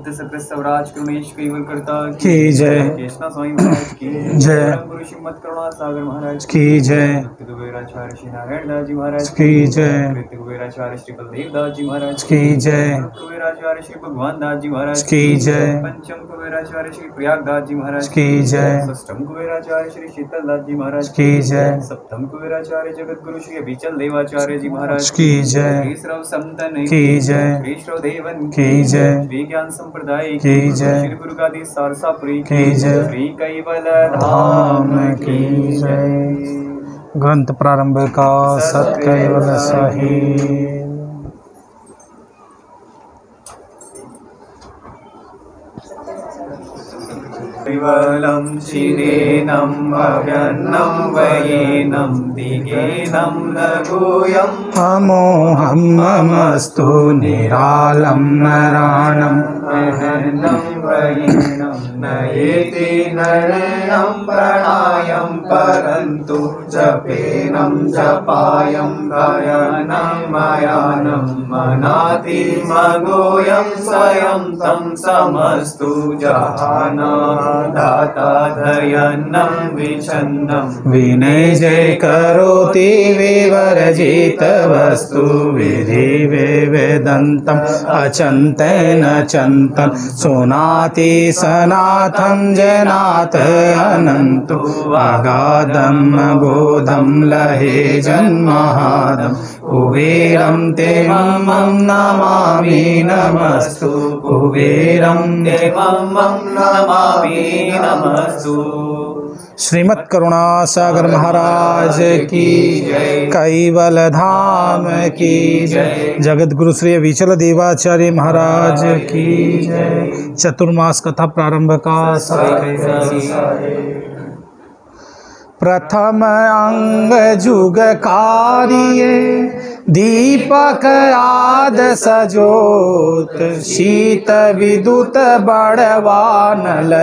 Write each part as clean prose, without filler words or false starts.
नित्य सकल स्वराज करुणेश केवल करता की जय। कृष्णा स्वामी महाराज की जय। गुरु श्रीमद करुणा सागर महाराज की जय। कुबेराचार्य श्री नारायण दास जी महाराज की जय। कुबेराचार्य श्री बलदेव दास जी महाराज की जय। कुबेराचार्य श्री भगवान दास जी महाराज की जय। पंचम कुबेराचार्य श्री प्रयाग दास जी महाराज की जय। षष्ठम कुबेराचार्य श्री शीतल दास जी महाराज की जय। सप्तम कुबेराचार्य जगत गुरु श्री अभिचल देवाचार्य जी महाराज की जय। श्री श्रव संतन की जय। श्री श्रव देवन की जय। श्री ज्ञान संप्रदाय की जय। श्री गुरु गादी सारसापुरी की जय। श्री कैवल धाम की जय। ग्रंथ प्रारंभ का सत कैवल सही। कैवलं चिदेनं भव्यन्नं वयेनं दिगेनं लघूयं अमोहं ममस्तु निरालं नराणम् अहर्नं वयेनं नयेति नरेणं प्रणायं परन्तु जपेनं जपायं भयानं मयानं मनाति मगोऽयं स्वयं तं समस्तु जहाना दाता दयान्नं विच्छन्नं विनय जय करोति विवर्जित वस्तु विधि वेदन्तम् अचन्तेन चन्तन सुनाति सनाथं जनाथ अनंतो अगाधं बोधं लहे जन्महादं कुबेरं ते मम नमामि नमस्तु कुबेरं ते मम नमामि नमस्तु। श्रीमद् करुणा सागर महाराज की जय। कैवल धाम की जय। जगत गुरु श्री अविचल देवाचार्य महाराज की जय। चतुर्मास कथा प्रारंभ का प्रथम अंग जुग कार्य दीपक आद सजोत शीत विद्युत बड़वानल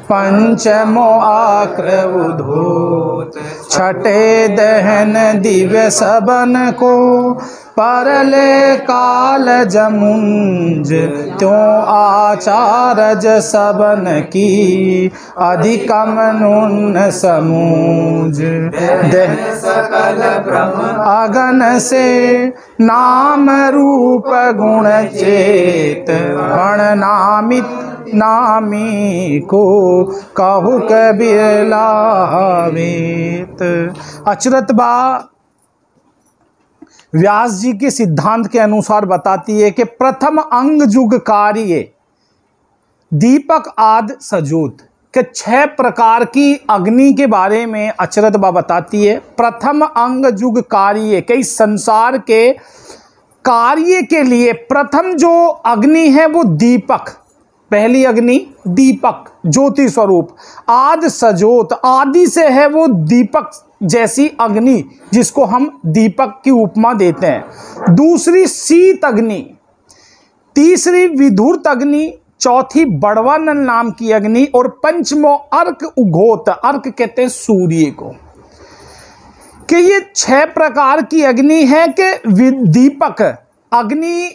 पंचमो आक्र उधोत छठे दहन दिव्य सबन को परले काल जमुंज त्यों आचारज सबन की अधिकम नुन समूज देह सकल ब्रह्म अगन से नाम रूप गुण चेत गणनामित नामी को कहु कबीर लावेत। अचरत बा व्यास जी के सिद्धांत के अनुसार बताती है कि प्रथम अंग जुग कार्य दीपक आद सजोत के 6 प्रकार की अग्नि के बारे में अचरत बा बताती है। प्रथम अंग जुग कार्य के इस संसार के कार्य के लिए प्रथम जो अग्नि है वो दीपक, पहली अग्नि दीपक ज्योति स्वरूप। आद सजोत आदि से है वो दीपक जैसी अग्नि जिसको हम दीपक की उपमा देते हैं। दूसरी शीत अग्नि, तीसरी विधुर्त अग्नि, चौथी बड़वानल नाम की अग्नि और पंचमो अर्क उघोत, अर्क कहते हैं सूर्य को। कि ये 6 प्रकार की अग्नि है कि दीपक अग्नि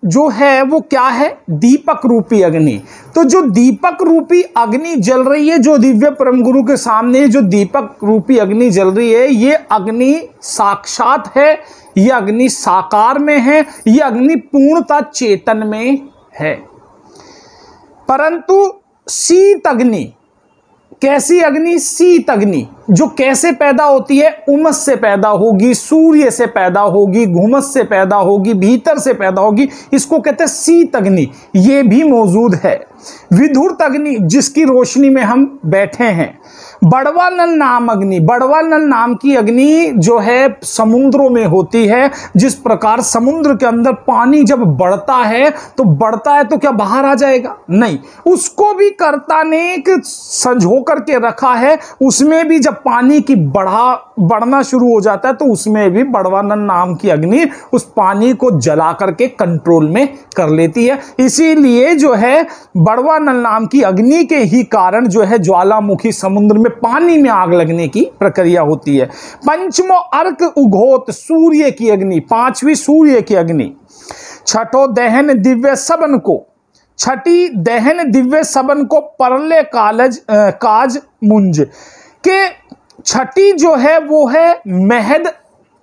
जो है वो क्या है, दीपक रूपी अग्नि। तो जो दीपक रूपी अग्नि जल रही है, जो दिव्य परम गुरु के सामने जो दीपक रूपी अग्नि जल रही है, ये अग्नि साक्षात है, ये अग्नि साकार में है, ये अग्नि पूर्णता चेतन में है। परंतु शीत अग्नि, कैसी अग्नि, शीत अग्नि जो कैसे पैदा होती है, उमस से पैदा होगी, सूर्य से पैदा होगी, घुमस से पैदा होगी, भीतर से पैदा होगी, इसको कहते हैं शीत अग्नि। ये भी मौजूद है। विधुर्त अग्नि जिसकी रोशनी में हम बैठे हैं। बड़वानल नाम अग्नि, बड़वानल नाम की अग्नि जो है समुद्रों में होती है। जिस प्रकार समुद्र के अंदर पानी जब बढ़ता है तो क्या बाहर आ जाएगा? नहीं, उसको भी कर्ता ने एक संजो करके रखा है। उसमें भी जब पानी की बढ़ना शुरू हो जाता है तो उसमें भी बड़वानल नाम की अग्नि उस पानी को जला करके कंट्रोल में कर लेती है। इसीलिए जो है बड़वानल नाम की अग्नि के ही कारण जो है ज्वालामुखी समुद्र में पानी में आग लगने की प्रक्रिया होती है। पंचमो अर्क उघोत, सूर्य की अग्नि, 5वीं सूर्य की अग्नि। छठो दहन दिव्य सबन को, छठी दहन दिव्य सबन को परले काज मुंज के छठी जो है वो है महद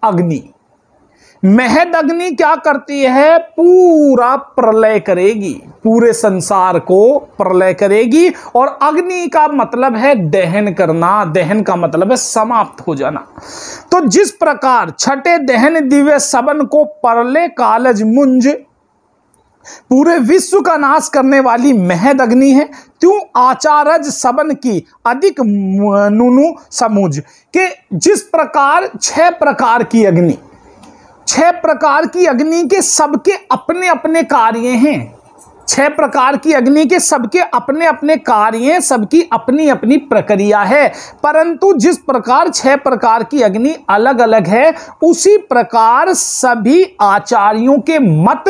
अग्नि। महद अग्नि क्या करती है? पूरा प्रलय करेगी, पूरे संसार को प्रलय करेगी। और अग्नि का मतलब है दहन करना, दहन का मतलब है समाप्त हो जाना। तो जिस प्रकार छठे दहन दिव्य सबन को परले कालज मुंज पूरे विश्व का नाश करने वाली महद अग्नि है, त्यों आचारज सबन की अधिक नुनु समुझ के जिस प्रकार 6 प्रकार की अग्नि, 6 प्रकार की अग्नि के सबके अपने अपने कार्य हैं। 6 प्रकार की अग्नि के सबके अपने अपने कार्य हैं, सबकी अपनी अपनी प्रक्रिया है। परंतु जिस प्रकार 6 प्रकार की अग्नि अलग अलग है, उसी प्रकार सभी आचार्यों के मत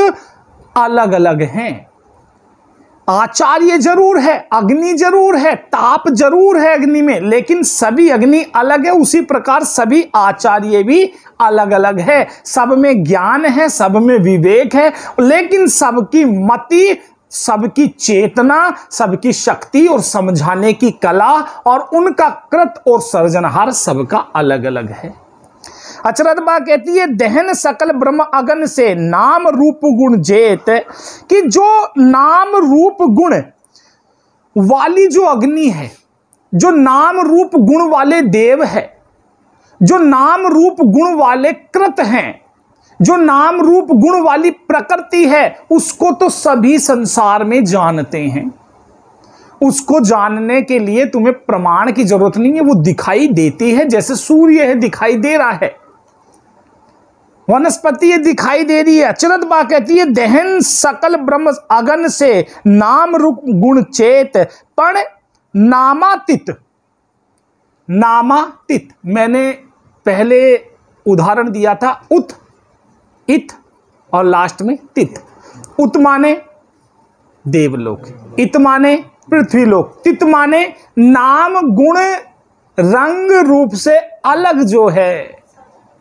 अलग अलग हैं। आचार्य जरूर है, अग्नि जरूर है, ताप जरूर है अग्नि में, लेकिन सभी अग्नि अलग है। उसी प्रकार सभी आचार्य भी अलग अलग है। सब में ज्ञान है, सब में विवेक है, लेकिन सबकी मति, सबकी चेतना, सबकी शक्ति और समझाने की कला और उनका कृत और सर्जनहार सबका अलग अलग है। अचरज बा कहती है दहन सकल ब्रह्म अगन से नाम रूप गुण जेत कि जो नाम रूप गुण वाली जो अग्नि है, जो नाम रूप गुण वाले देव है, जो नाम रूप गुण वाले कृत हैं, जो नाम रूप गुण वाली प्रकृति है, उसको तो सभी संसार में जानते हैं। उसको जानने के लिए तुम्हें प्रमाण की जरूरत नहीं है, वो दिखाई देती है। जैसे सूर्य है, दिखाई दे रहा है, वनस्पति ये दिखाई दे रही है। अचरज बा कहती है दहन सकल ब्रह्म अगन से नाम रूप गुण चेत पण नामातीत। नामातीत मैंने पहले उदाहरण दिया था, उत, इत और लास्ट में तित। उत माने देवलोक, इत माने पृथ्वीलोक, तित माने नाम गुण रंग रूप से अलग जो है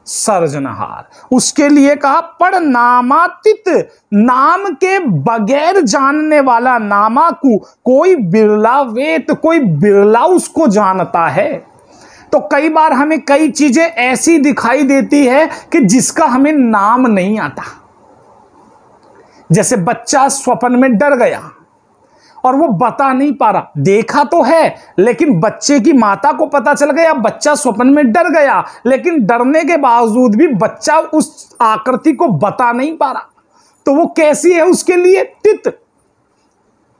सर्जनहार। उसके लिए कहा पण नामातीत, नाम के बगैर जानने वाला नामा को कोई बिरला वेत, कोई बिरला उसको जानता है। तो कई बार हमें कई चीजें ऐसी दिखाई देती है कि जिसका हमें नाम नहीं आता। जैसे बच्चा स्वप्न में डर गया और वो बता नहीं पा रहा, देखा तो है लेकिन बच्चे की माता को पता चल गया बच्चा स्वप्न में डर गया, लेकिन डरने के बावजूद भी बच्चा उस आकृति को बता नहीं पा रहा। तो वो कैसी है? उसके लिए तित,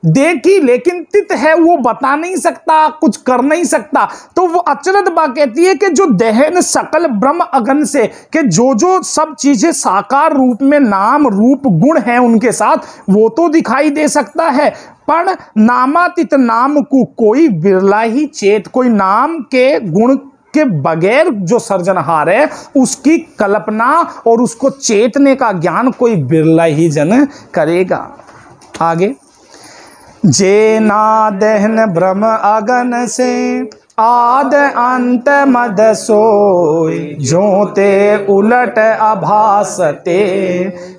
देखी लेकिन तित है, वो बता नहीं सकता, कुछ कर नहीं सकता। तो वो अचरज बा कहती है कि जो दहन सकल ब्रह्म अगन से, कि जो जो सब चीजें साकार रूप में नाम रूप गुण हैं उनके साथ, वो तो दिखाई दे सकता है, पर नामातीत नाम को कोई बिरला ही चेत, कोई नाम के गुण के बगैर जो सर्जनहार है उसकी कल्पना और उसको चेतने का ज्ञान कोई बिरला ही जन करेगा। आगे जे ना दहन ब्रह्म अगन से आद अंत मद सोय, जोते उलट आभासते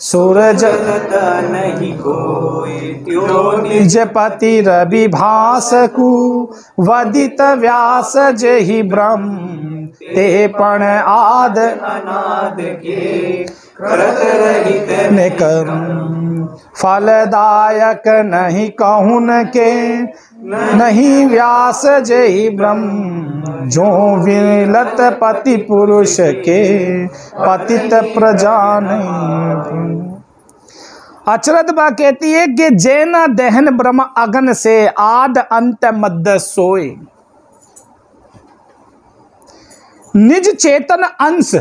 सूरज नहीं कोई, त्यों निज पति रवि भास को वदित व्यास जहि ब्रह्म ते पण आद अनाद के करत रहित निकम फलदायक नहीं कहून के, नहीं व्यास जय ब्रह्म जो विलत पति पुरुष के पतित प्रजा नहीं। अचरज बा कहती है कि जैना दहन ब्रह्म अगन से आद अंत मध्य सोए, निज चेतन अंश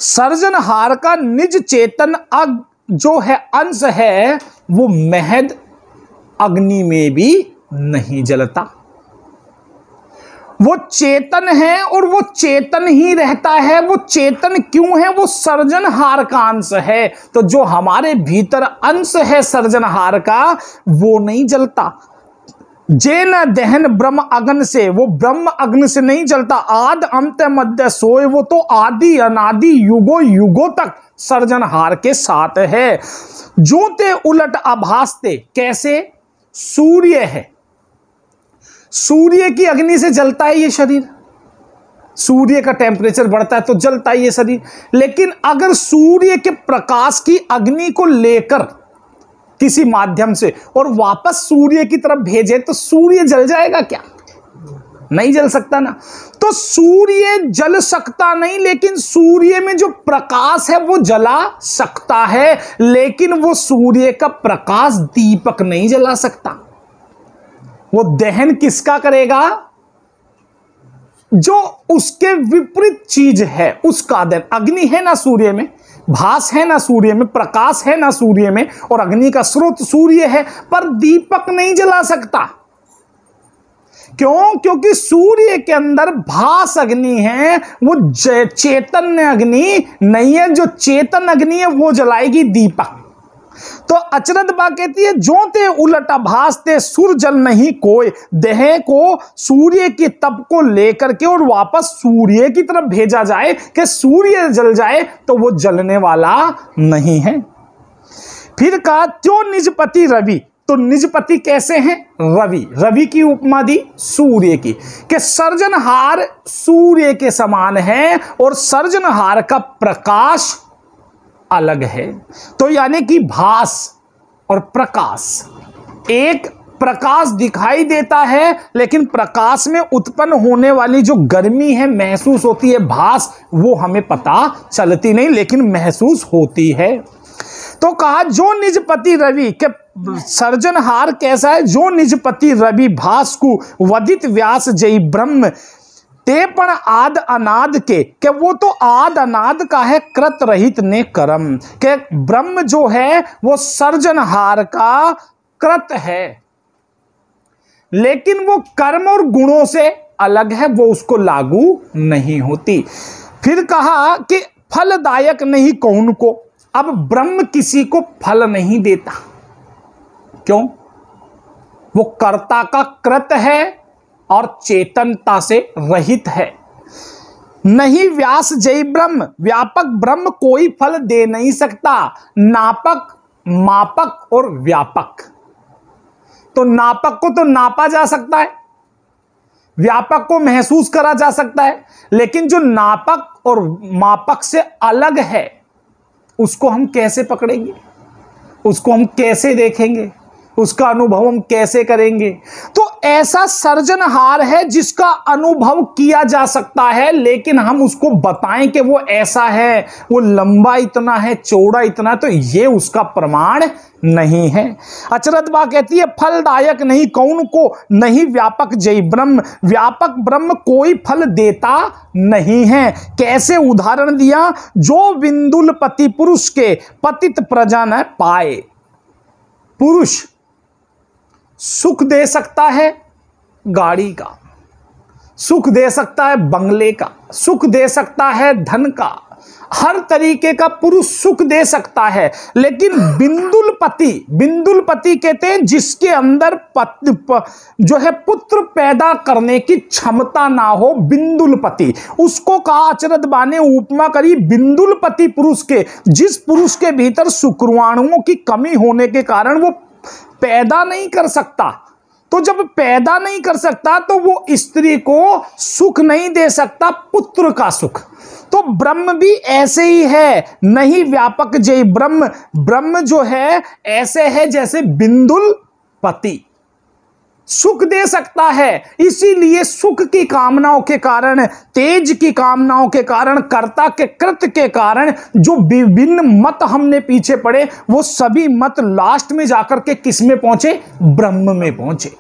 सर्जनहार का निज चेतन जो है अंश है, वो महद अग्नि में भी नहीं जलता। वो चेतन है और वो चेतन ही रहता है। वो चेतन क्यों है? वो सर्जनहार का अंश है। तो जो हमारे भीतर अंश है सर्जनहार का, वो नहीं जलता। जे न दहन ब्रह्म अग्न से, वो ब्रह्म अग्नि से नहीं जलता। आद अंत मध्य सोए, वो तो आदि अनादि युगों युगों तक सर्जनहार के साथ है। जो ते उलट आभासते, कैसे? सूर्य है, सूर्य की अग्नि से जलता है ये शरीर, सूर्य का टेम्परेचर बढ़ता है तो जलता है ये शरीर। लेकिन अगर सूर्य के प्रकाश की अग्नि को लेकर किसी माध्यम से और वापस सूर्य की तरफ भेजे तो सूर्य जल जाएगा क्या? नहीं जल सकता ना। तो सूर्य जल सकता नहीं, लेकिन सूर्य में जो प्रकाश है वो जला सकता है, लेकिन वो सूर्य का प्रकाश दीपक नहीं जला सकता। वो दहन किसका करेगा? जो उसके विपरीत चीज है उसका दहन। अग्नि है ना सूर्य में, भास है ना सूर्य में, प्रकाश है ना सूर्य में, और अग्नि का स्रोत सूर्य है, पर दीपक नहीं जला सकता। क्यों? क्योंकि सूर्य के अंदर भास अग्नि है, वो चेतन अग्नि नहीं है। जो चेतन अग्नि है वो जलाएगी दीपक। तो अचरज बा कहती है, जो ते उलटा भासते सुर जल नहीं कोई। देह को सूर्य की तप को लेकर के और वापस सूर्य की तरफ भेजा जाए कि सूर्य जल जाए, तो वो जलने वाला नहीं है। फिर कहा, त्यों निजपति रवि। तो निजपति कैसे हैं? रवि। रवि की उपमा दी सूर्य की, कि सर्जनहार सूर्य के समान है और सर्जनहार का प्रकाश अलग है। तो यानी कि भास और प्रकाश, एक प्रकाश दिखाई देता है लेकिन प्रकाश में उत्पन्न होने वाली जो गर्मी है महसूस होती है, भास, वो हमें पता चलती नहीं लेकिन महसूस होती है। तो कहा, जो निजपति रवि के सर्जनहार कैसा है? जो निजपति रवि भास को वदित व्यास जय ब्रह्म ते पण आद अनाद के वो तो आद अनाद का है, कृत रहित ने कर्म। के ब्रह्म जो है वो सर्जनहार का कृत है, लेकिन वो कर्म और गुणों से अलग है, वो उसको लागू नहीं होती। फिर कहा कि फलदायक नहीं कौन को। अब ब्रह्म किसी को फल नहीं देता। क्यों? वो कर्ता का कृत है और चेतनता से रहित है। नहीं व्यास जय ब्रह्म, व्यापक ब्रह्म कोई फल दे नहीं सकता। नापक, मापक और व्यापक। तो नापक को तो नापा जा सकता है, व्यापक को महसूस करा जा सकता है, लेकिन जो नापक और मापक से अलग है उसको हम कैसे पकड़ेंगे? उसको हम कैसे देखेंगे? उसका अनुभव हम कैसे करेंगे? तो ऐसा सर्जनहार है जिसका अनुभव किया जा सकता है, लेकिन हम उसको बताएं कि वो ऐसा है, वो लंबा इतना है, चौड़ा इतना, तो ये उसका प्रमाण नहीं है। अचरज बा कहती है, फलदायक नहीं कौन को, नहीं व्यापक जय ब्रह्म, व्यापक ब्रह्म कोई फल देता नहीं है। कैसे? उदाहरण दिया, जो बिंदुल पति पुरुष के पतित प्रजा न पाए। पुरुष सुख दे सकता है, गाड़ी का सुख दे सकता है, बंगले का सुख दे सकता है, धन का, हर तरीके का पुरुष सुख दे सकता है, लेकिन बिंदुल पति कहते हैं जिसके अंदर जो है पुत्र पैदा करने की क्षमता ना हो, बिंदुल पति, उसको कहा अचरज बा ने उपमा करी बिंदुल पति पुरुष के, जिस पुरुष के भीतर शुक्राणुओं की कमी होने के कारण वो पैदा नहीं कर सकता। तो जब पैदा नहीं कर सकता तो वो स्त्री को सुख नहीं दे सकता, पुत्र का सुख। तो ब्रह्म भी ऐसे ही है, नहीं व्यापक जय ब्रह्म, ब्रह्म जो है ऐसे है जैसे बिंदुल पति, सुख दे सकता है। इसीलिए सुख की कामनाओं के कारण, तेज की कामनाओं के कारण, कर्ता के कृत्य के कारण जो विभिन्न मत हमने पीछे पड़े, वो सभी मत लास्ट में जाकर के किस में पहुंचे? ब्रह्म में पहुंचे।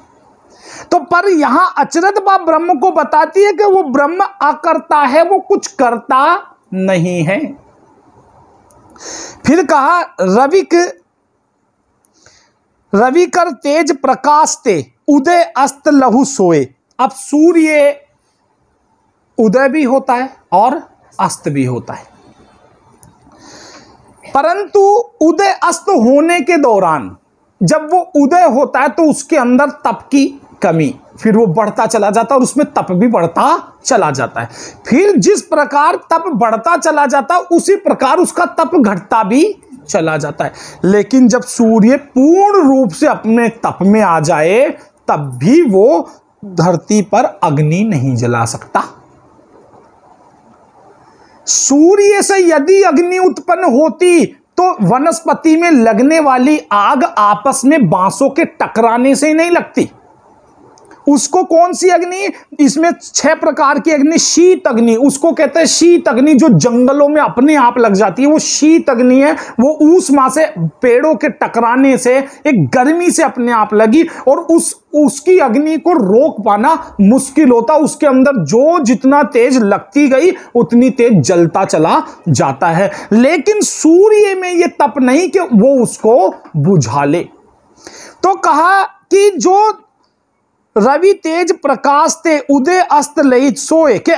तो पर यहां अचरज बा ब्रह्म को बताती है कि वो ब्रह्म अकर्ता है, वो कुछ करता नहीं है। फिर कहा, रवि कर तेज प्रकाश ते उदय अस्त लहु सोए। अब सूर्य उदय भी होता है और अस्त भी होता है, परंतु उदय अस्त होने के दौरान जब वो उदय होता है तो उसके अंदर तप की कमी, फिर वो बढ़ता चला जाता है और उसमें तप भी बढ़ता चला जाता है। फिर जिस प्रकार तप बढ़ता चला जाता है उसी प्रकार उसका तप घटता भी चला जाता है। लेकिन जब सूर्य पूर्ण रूप से अपने तप में आ जाए तब भी वो धरती पर अग्नि नहीं जला सकता। सूर्य से यदि अग्नि उत्पन्न होती तो वनस्पति में लगने वाली आग आपस में बांसों के टकराने से ही नहीं लगती। उसको कौन सी अग्नि, इसमें 6 प्रकार की अग्नि, शीत अग्नि उसको कहते हैं। शीत अग्नि जो जंगलों में अपने आप लग जाती है वो शीत अग्नि है। वो ऊष्मा से, पेड़ों के टकराने से, एक गर्मी से अपने आप लगी और उसकी अग्नि को रोक पाना मुश्किल होता। उसके अंदर जो जितना तेज लगती गई उतनी तेज जलता चला जाता है। लेकिन सूर्य में ये तप नहीं कि वो उसको बुझा ले। तो कहा कि जो रवि तेज प्रकाश ते उदय अस्त लयित सोए, के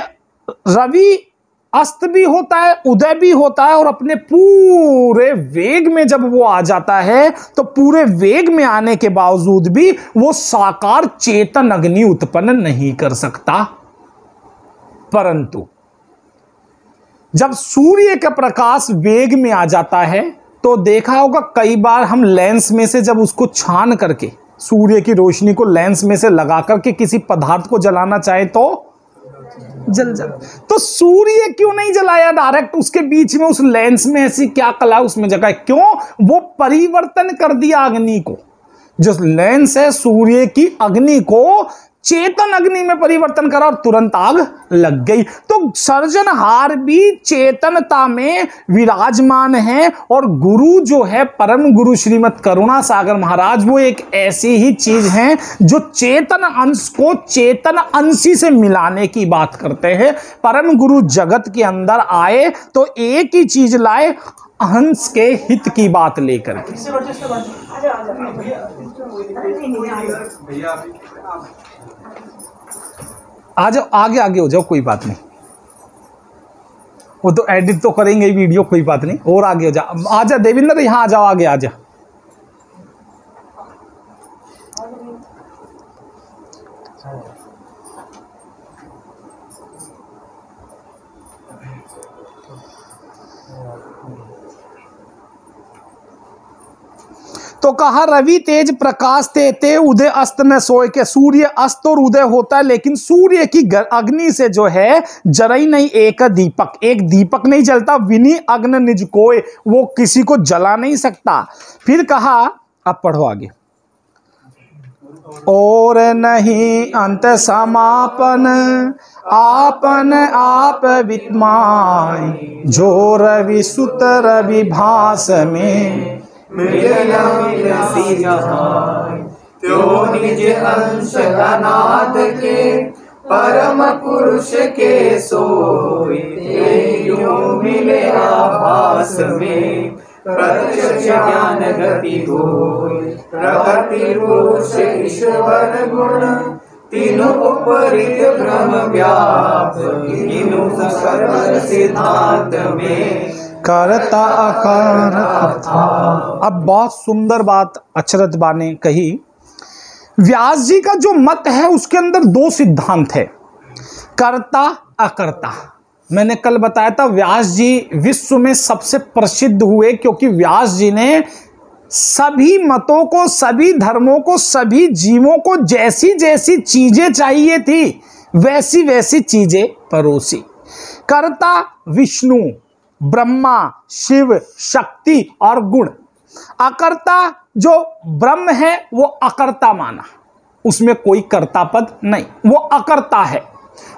रवि अस्त भी होता है, उदय भी होता है और अपने पूरे वेग में जब वो आ जाता है तो पूरे वेग में आने के बावजूद भी वो साकार चेतन अग्नि उत्पन्न नहीं कर सकता। परंतु जब सूर्य का प्रकाश वेग में आ जाता है तो देखा होगा कई बार हम लेंस में से जब उसको छान करके, सूर्य की रोशनी को लेंस में से लगा करके किसी पदार्थ को जलाना चाहे तो जल जाए। तो सूर्य क्यों नहीं जलाया डायरेक्ट? उसके बीच में उस लेंस में ऐसी क्या कला उसमें जगह? क्यों? वो परिवर्तन कर दिया अग्नि को। जो लेंस है सूर्य की अग्नि को चेतन अग्नि में परिवर्तन करा और तुरंत आग लग गई। तो सर्जनहार भी चेतनता में विराजमान है और गुरु जो है परम गुरु श्रीमद करुणा सागर महाराज, वो एक ऐसी ही चीज है जो चेतन अंश को चेतन अंशी से मिलाने की बात करते हैं। परम गुरु जगत के अंदर आए तो एक ही चीज लाए, अंश के हित की बात लेकर के। आ जाओ, आगे आगे हो जाओ, कोई बात नहीं, वो तो एडिट तो करेंगे ही वीडियो, कोई बात नहीं, और आगे हो जाओ। आ जा देवेंद्र, यहां आ जाओ, आगे आ जा। तो कहा रवि तेज प्रकाश ते उदय अस्त न सोए, के सूर्य अस्त और उदय होता है लेकिन सूर्य की अग्नि से जो है जरई नहीं एक दीपक, एक दीपक नहीं जलता। विनी अग्नि निज कोय, वो किसी को जला नहीं सकता। फिर कहा, अब पढ़ो आगे। और नहीं अंत समापन आपन आप विद्मान, जो रवि सुत रवि भास में त्यो निज अंश अनाद के परम पुरुष के सोई, मिले आभास में प्रत्यक्ष ज्ञान गति होय। प्रकृति पुरुष ईश्वर गुण तीनों उपरित ब्रह्म व्याप, तीनों सर्व सिद्धांत में करता अकर्ता। अब बहुत सुंदर बात अचरज बाने कही। व्यास जी का जो मत है उसके अंदर 2 सिद्धांत है, कर्ता अकर्ता। मैंने कल बताया था व्यास जी विश्व में सबसे प्रसिद्ध हुए क्योंकि व्यास जी ने सभी मतों को, सभी धर्मों को, सभी जीवों को जैसी जैसी चीजें चाहिए थी वैसी वैसी चीजें परोसी। कर्ता विष्णु, ब्रह्मा, शिव, शक्ति और गुण। अकर्ता जो ब्रह्म है वो अकर्ता माना, उसमें कोई कर्ता पद नहीं, वो अकर्ता है,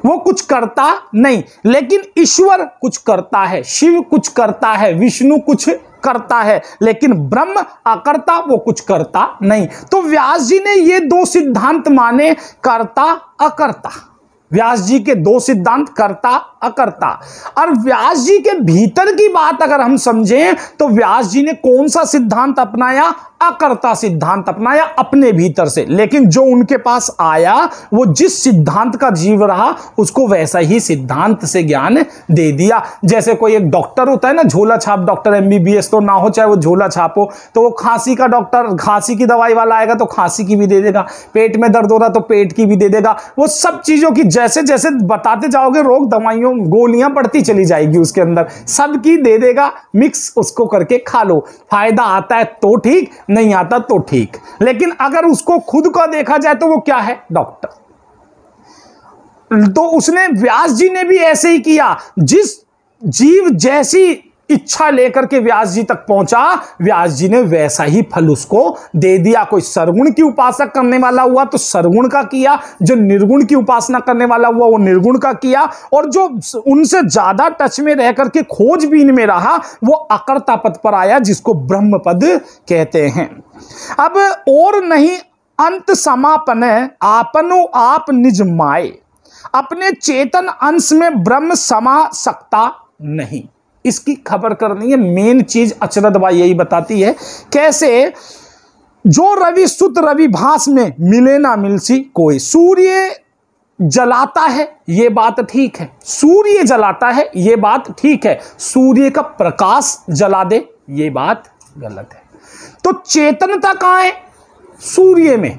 वो कुछ करता नहीं। लेकिन ईश्वर कुछ करता है, शिव कुछ करता है, विष्णु कुछ करता है, लेकिन ब्रह्म अकर्ता, वो कुछ करता नहीं। तो व्यास जी ने ये 2 सिद्धांत माने, कर्ता अकर्ता। व्यास जी के 2 सिद्धांत, कर्ता अकर्ता। और व्यास जी के भीतर की बात अगर हम समझें तो व्यास जी ने कौन सा सिद्धांत अपनाया? अकर्ता सिद्धांत अपनाया अपने भीतर से। लेकिन जो उनके पास आया वो जिस सिद्धांत का जीव रहा उसको वैसा ही सिद्धांत से ज्ञान दे दिया। जैसे कोई एक डॉक्टर होता है ना, झोला छाप डॉक्टर, एमबीबीएस तो ना हो चाहे वो झोला छाप हो, तो वो खांसी का डॉक्टर खांसी की दवाई वाला आएगा तो खांसी की भी दे देगा, पेट में दर्द हो रहा तो पेट की भी दे देगा। वो सब चीजों की जैसे जैसे बताते जाओगे रोग दवाइयों गोलियां बढ़ती चली जाएगी, उसके अंदर सबकी दे देगा, मिक्स उसको करके खा लो। फायदा आता है तो ठीक, नहीं आता तो ठीक। लेकिन अगर उसको खुद को देखा जाए तो वो क्या है? डॉक्टर। तो उसने व्यास जी ने भी ऐसे ही किया। जिस जीव जैसी इच्छा लेकर के व्यास जी तक पहुंचा, व्यास जी ने वैसा ही फल उसको दे दिया। कोई सरगुण की उपासना करने वाला हुआ तो सरगुण का किया, जो निर्गुण की उपासना करने वाला हुआ वो निर्गुण का किया, और जो उनसे ज्यादा टच में रह करके खोजबीन में रहा वो अकर्ता पद पर आया, जिसको ब्रह्म पद कहते हैं। अब और नहीं अंत समापन आपनो आप निज माए, अपने चेतन अंश में ब्रह्म समा सकता नहीं। इसकी खबर करनी है। मेन चीज अचरद बाई यही बताती है। कैसे? जो रवि सुत रवि भास में मिले ना मिलसी कोई। सूर्य जलाता है ये बात ठीक है, सूर्य जलाता है ये बात ठीक है, सूर्य का प्रकाश जला दे ये बात गलत है। तो चेतनता कहां है? सूर्य में।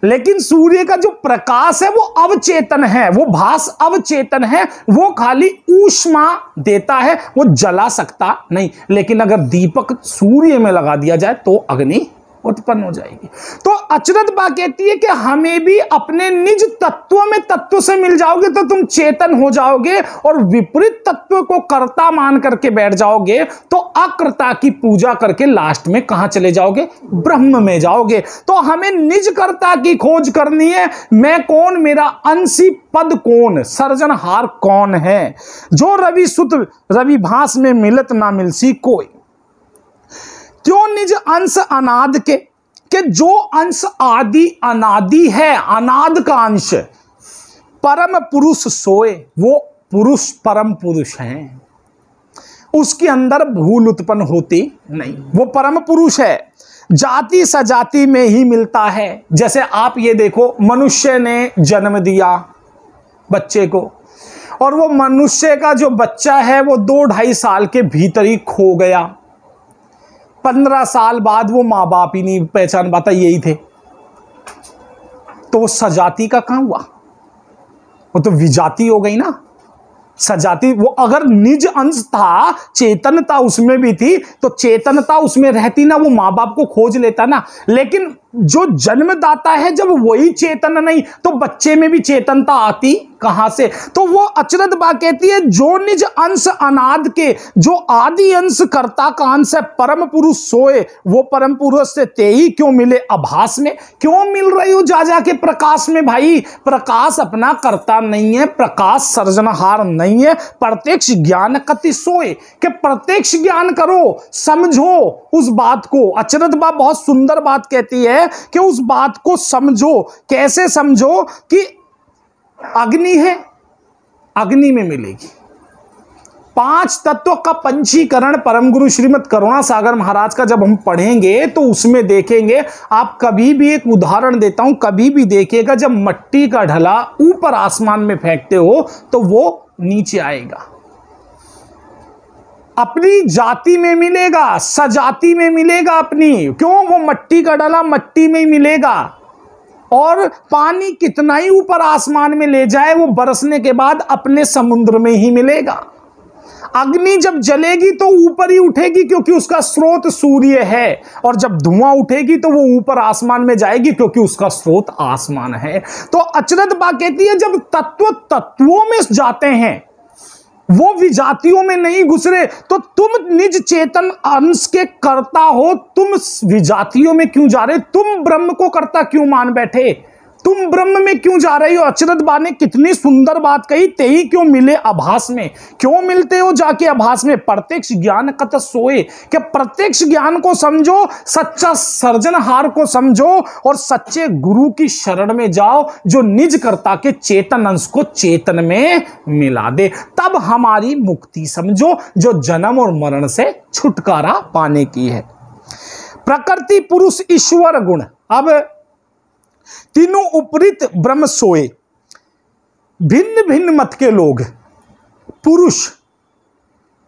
लेकिन सूर्य का जो प्रकाश है वो अवचेतन है, वो भास अवचेतन है, वो खाली ऊष्मा देता है, वो जला सकता नहीं। लेकिन अगर दीपक सूर्य में लगा दिया जाए तो अग्नि उत्पन्न हो जाएगी। तो अचरज बा कहती है कि हमें भी अपने निज तत्व में तत्व से मिल जाओगे तो तुम चेतन हो जाओगे, और विपरीत तत्व को कर्ता मान करके बैठ जाओगे तो अकर्ता की पूजा करके लास्ट में कहां चले जाओगे? ब्रह्म में जाओगे। तो हमें निज कर्ता की खोज करनी है। मैं कौन? मेरा अंशी पद कौन? सर्जनहार कौन है? जो रवि सुत रवि भास में मिलत ना मिलसी कोई। क्यों निज अंश अनाद के जो अंश आदि अनादि है, अनाद का अंश, परम पुरुष सोए, वो पुरुष परम पुरुष हैं, उसके अंदर भूल उत्पन्न होती नहीं, वो परम पुरुष है। जाति सजाति में ही मिलता है। जैसे आप ये देखो, मनुष्य ने जन्म दिया बच्चे को, और वो मनुष्य का जो बच्चा है वो 2-2.5 साल के भीतर ही खो गया। 15 साल बाद वो माँ बाप ही नहीं पहचान पाता, यही थे। तो वो सजाति का कहां हुआ? वो तो विजाति हो गई ना। सजाति वो अगर निज अंश था, चेतनता उसमें भी थी, तो चेतनता उसमें रहती ना, वो माँ बाप को खोज लेता ना। लेकिन जो जन्मदाता है जब वही चेतन नहीं तो बच्चे में भी चेतनता आती कहां से? तो वो अचरज बा कहती है जो निज अंश अनाद के, जो आदि अंश कर्ता का अंश है, परम पुरुष सोए, वो परम पुरुष से ते ही क्यों मिले आभास में? क्यों मिल रही हो जा जाके प्रकाश में? भाई प्रकाश अपना कर्ता नहीं है, प्रकाश सर्जनहार नहीं है। प्रत्यक्ष ज्ञान कति सोए, कि प्रत्यक्ष ज्ञान करो, समझो उस बात को। अचरज बा बहुत सुंदर बात कहती है कि उस बात को समझो। कैसे समझो? कि अग्नि है, अग्नि में मिलेगी। 5 तत्व का पंचीकरण परम गुरु श्रीमद करुणा सागर महाराज का जब हम पढ़ेंगे तो उसमें देखेंगे। आप कभी भी, एक उदाहरण देता हूं, कभी भी देखिएगा जब मट्टी का ढला ऊपर आसमान में फेंकते हो तो वो नीचे आएगा। अपनी जाति में मिलेगा, सजाति में मिलेगा अपनी। क्यों? वो मट्टी का डला मट्टी में ही मिलेगा। और पानी कितना ही ऊपर आसमान में ले जाए, वो बरसने के बाद अपने समुद्र में ही मिलेगा। अग्नि जब जलेगी तो ऊपर ही उठेगी क्योंकि उसका स्रोत सूर्य है, और जब धुआं उठेगी तो वो ऊपर आसमान में जाएगी क्योंकि उसका स्रोत आसमान है। तो अचरज बा कहती है जब तत्व तत्वों में जाते हैं, वो विजातियों में नहीं घुसरे, तो तुम निज चेतन अंश के कर्ता हो, तुम विजातियों में क्यों जा रहे? तुम ब्रह्म को कर्ता क्यों मान बैठे? तुम ब्रह्म में क्यों जा रही हो? अचरज बा ने कितनी सुंदर बात कही, ते ही क्यों मिले आभास में। क्यों मिलते हो जाके आभास में? प्रत्यक्ष ज्ञान कत सोए, कि प्रत्यक्ष ज्ञान को समझो, सच्चा सर्जनहार को समझो और सच्चे गुरु की शरण में जाओ, जो निज कर्ता के चेतन अंश को चेतन में मिला दे। तब हमारी मुक्ति समझो, जो जन्म और मरण से छुटकारा पाने की है। प्रकृति, पुरुष, ईश्वर, गुण। अब तीनों उपरीत ब्रह्म सोए। भिन्न भिन्न मत के लोग पुरुष,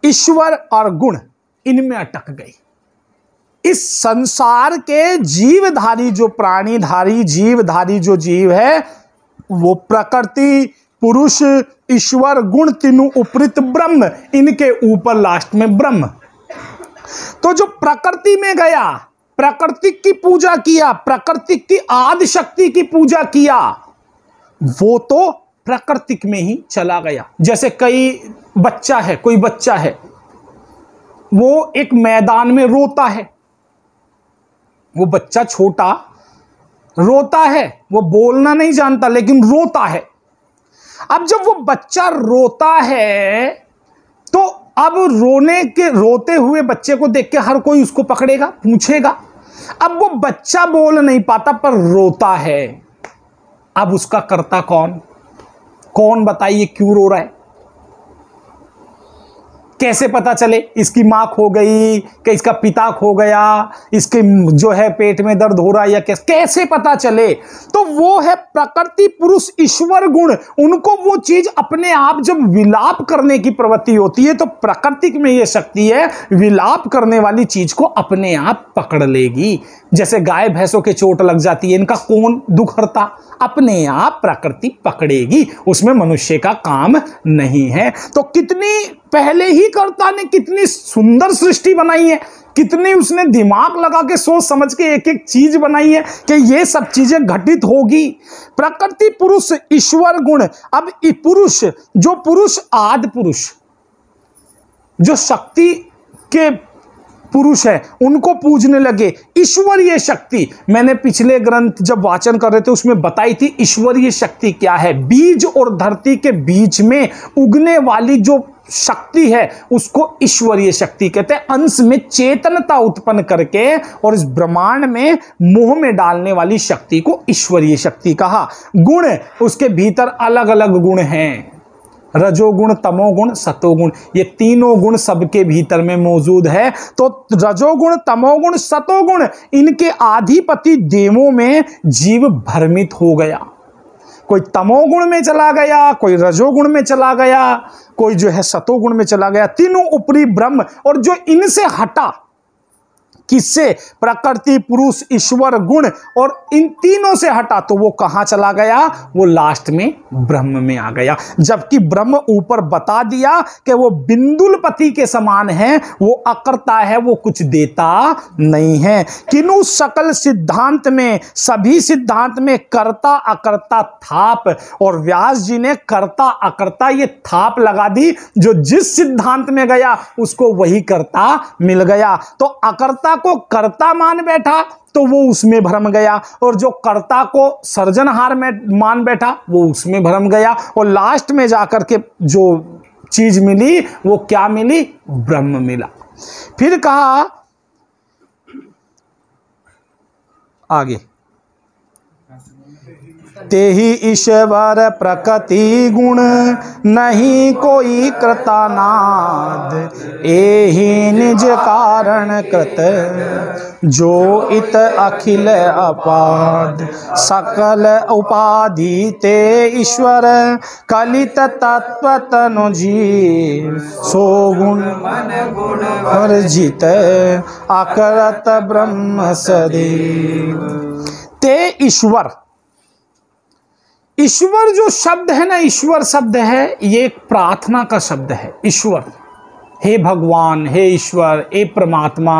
ईश्वर और गुण इनमें अटक गए। इस संसार के जीवधारी जो प्राणीधारी जीवधारी जो जीव है, वो प्रकृति, पुरुष, ईश्वर, गुण, तीनों उपरीत ब्रह्म, इनके ऊपर लास्ट में ब्रह्म। तो जो प्रकृति में गया, प्रकृति की पूजा किया, प्रकृति की आदि शक्ति की पूजा किया, वो तो प्राकृतिक में ही चला गया। जैसे कोई बच्चा है, वो एक मैदान में रोता है, वो बच्चा छोटा रोता है, वो बोलना नहीं जानता लेकिन रोता है। अब जब वो बच्चा रोता है तो अब रोते हुए बच्चे को देख के हर कोई उसको पकड़ेगा, पूछेगा। अब वो बच्चा बोल नहीं पाता पर रोता है। अब उसका कर्ता कौन बताइए क्यों रो रहा है? कैसे पता चले? इसकी मां खो गई कि इसका पिता खो गया, इसके जो है पेट में दर्द हो रहा है या कैसे पता चले? तो वो है प्रकृति, पुरुष, ईश्वर, गुण। उनको वो चीज अपने आप जब विलाप करने की प्रवृत्ति होती है तो प्रकृति में ये शक्ति है, विलाप करने वाली चीज को अपने आप पकड़ लेगी। जैसे गाय भैंसों के चोट लग जाती है, इनका कौन दुख हरता? अपने आप प्रकृति पकड़ेगी, उसमें मनुष्य का काम नहीं है। तो कितनी पहले ही कर्ता ने कितनी सुंदर सृष्टि बनाई है, कितनी उसने दिमाग लगा के सोच समझ के एक एक चीज बनाई है कि ये सब चीजें घटित होगी। प्रकृति, पुरुष, ईश्वर, गुण। अब पुरुष, जो पुरुष आदि पुरुष, जो शक्ति के पुरुष है, उनको पूजने लगे। ईश्वरीय शक्ति, मैंने पिछले ग्रंथ जब वाचन कर रहे थे उसमें बताई थी ईश्वरीय शक्ति क्या है। बीज और धरती के बीच में उगने वाली जो शक्ति है उसको ईश्वरीय शक्ति कहते हैं। अंश में चेतनता उत्पन्न करके और इस ब्रह्मांड में मोह में डालने वाली शक्ति को ईश्वरीय शक्ति कहा। गुण, उसके भीतर अलग अलग गुण हैं, रजोगुण, तमोगुण, सतोगुण। ये तीनों गुण सबके भीतर में मौजूद है। तो रजोगुण, तमोगुण, सतोगुण, इनके आधिपति देवों में जीव भ्रमित हो गया। कोई तमोगुण में चला गया, कोई रजोगुण में चला गया, कोई जो है सतोगुण में चला गया। तीनों ऊपरी ब्रह्म, और जो इनसे हटा, किससे? प्रकृति, पुरुष, ईश्वर, गुण, और इन तीनों से हटा तो वो कहां चला गया? वो लास्ट में ब्रह्म में आ गया। जबकि ब्रह्म ऊपर बता दिया कि वो बिंदुलपति के समान है, वो अकर्ता है, वो कुछ देता नहीं है। किनु सकल सिद्धांत में, सभी सिद्धांत में कर्ता अकर्ता थाप, और व्यास जी ने कर्ता अकर्ता ये थाप लगा दी। जो जिस सिद्धांत में गया उसको वही कर्ता मिल गया। तो अकर्ता को कर्ता मान बैठा तो वो उसमें भ्रम गया, और जो कर्ता को सर्जनहार में मान बैठा वो उसमें भ्रम गया, और लास्ट में जाकर के जो चीज मिली वो क्या मिली? ब्रह्म मिला। फिर कहा आगे, तेहि ईश्वर प्रकृति गुण, नहीं कोई कृतानाद, एहि निज कारण कृत, जो इत अखिल अपाद, सकल उपाधि ते ईश्वर, कलित तत्व तनु जीव, सो गुण वर्जित, अकरत ब्रह्म सदैव। ते ईश्वर, ईश्वर जो शब्द है ना, ईश्वर शब्द है, ये एक प्रार्थना का शब्द है। ईश्वर, हे भगवान, हे ईश्वर, हे परमात्मा,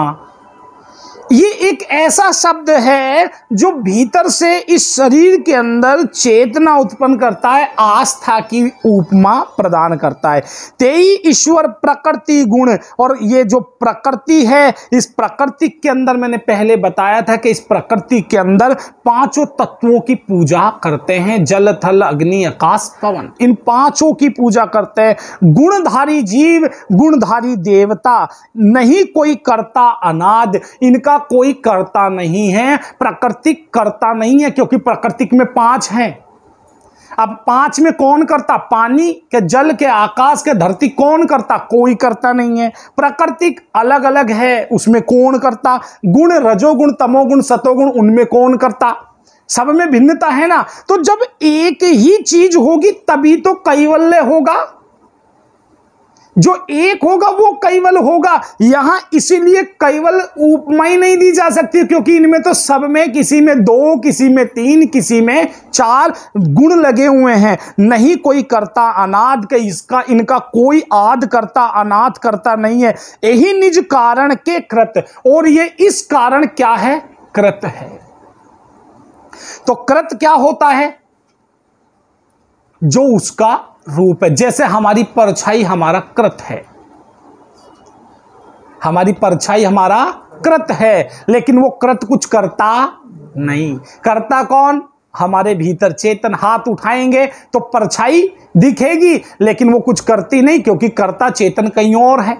ये एक ऐसा शब्द है जो भीतर से इस शरीर के अंदर चेतना उत्पन्न करता है, आस्था की उपमा प्रदान करता है। तेई ईश्वर प्रकृति गुण, और ये जो प्रकृति है, इस प्रकृति के अंदर मैंने पहले बताया था कि इस प्रकृति के अंदर पांचों तत्वों की पूजा करते हैं, जल थल अग्नि आकाश पवन, इन पांचों की पूजा करते हैं। गुणधारी जीव, गुणधारी देवता, नहीं कोई कर्ता अनाद, इनका कोई कर्ता नहीं है, प्राकृतिक कर्ता नहीं है, क्योंकि प्राकृतिक में पांच हैं। अब पांच में कौन करता? पानी के, जल के, आकाश के, धरती, कौन करता? कोई करता नहीं है। प्राकृतिक अलग अलग है, उसमें कौन करता? गुण, रजोगुण, तमोगुण, सतोगुण, उनमें कौन करता? सब में भिन्नता है ना। तो जब एक ही चीज होगी तभी तो कैवल्य होगा, जो एक होगा वो कैवल होगा। यहां इसीलिए कैवल उपमा ही नहीं दी जा सकती, क्योंकि इनमें तो सब में, किसी में दो, किसी में तीन, किसी में चार गुण लगे हुए हैं। नहीं कोई करता अनाद के, इसका इनका कोई आद करता अनाथ करता नहीं है। यही निज कारण के कृत, और ये इस कारण क्या है? कृत है। तो कृत क्या होता है? जो उसका रूप है। जैसे हमारी परछाई हमारा कृत है, हमारी परछाई हमारा कृत है, लेकिन वो कृत कुछ करता नहीं। करता कौन? हमारे भीतर चेतन। हाथ उठाएंगे तो परछाई दिखेगी, लेकिन वो कुछ करती नहीं, क्योंकि कर्ता चेतन कहीं और है।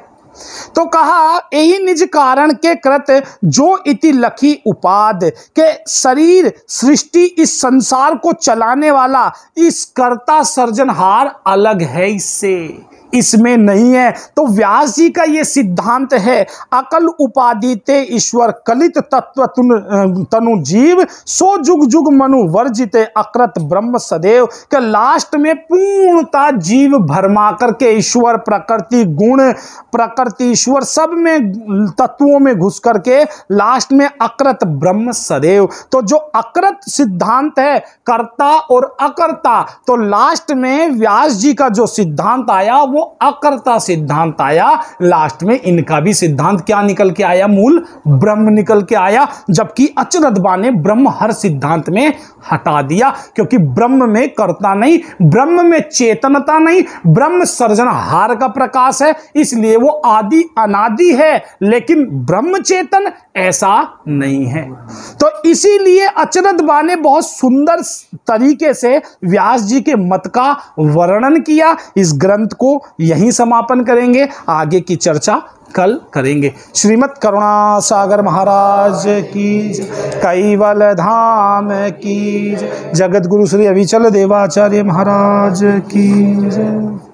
तो कहा यही निज कारण के कृत, जो इति लखी उपाद, के शरीर सृष्टि, इस संसार को चलाने वाला इस कर्ता सर्जनहार अलग है, इससे, इसमें नहीं है। तो व्यास जी का ये सिद्धांत है, अकल उपाधि ते ईश्वर कलित तत्व तनु जीव, सो जुग जुग मनु वर्जित अकृत ब्रह्म सदैव, के लास्ट में पूर्णता जीव भरमा करके ईश्वर, प्रकृति, गुण, प्रकृति, ईश्वर सब में तत्वों में घुस करके लास्ट में अकृत ब्रह्म सदैव। तो जो अकृत सिद्धांत है, कर्ता और अकर्ता, तो लास्ट में व्यास जी का जो सिद्धांत आया वो अकर्ता सिद्धांत आया। लास्ट में इनका भी सिद्धांत क्या निकल के आया? मूल ब्रह्म निकल के आया। जबकि अचरदबा ने ब्रह्म हर सिद्धांत में हटा दिया, क्योंकि ब्रह्म में कर्ता नहीं, ब्रह्म में चेतनता नहीं, ब्रह्म सर्जनहार का प्रकाश है, इसलिए वो आदि अनादि है, लेकिन ब्रह्म चेतन ऐसा नहीं है। तो इसीलिए अचरदबा ने बहुत सुंदर तरीके से व्यास जी के मत का वर्णन किया। इस ग्रंथ को यहीं समापन करेंगे, आगे की चर्चा कल करेंगे। श्रीमद् करुणा सागर महाराज की, कैवल धाम की, जगत गुरु श्री अविचल देवाचार्य महाराज की।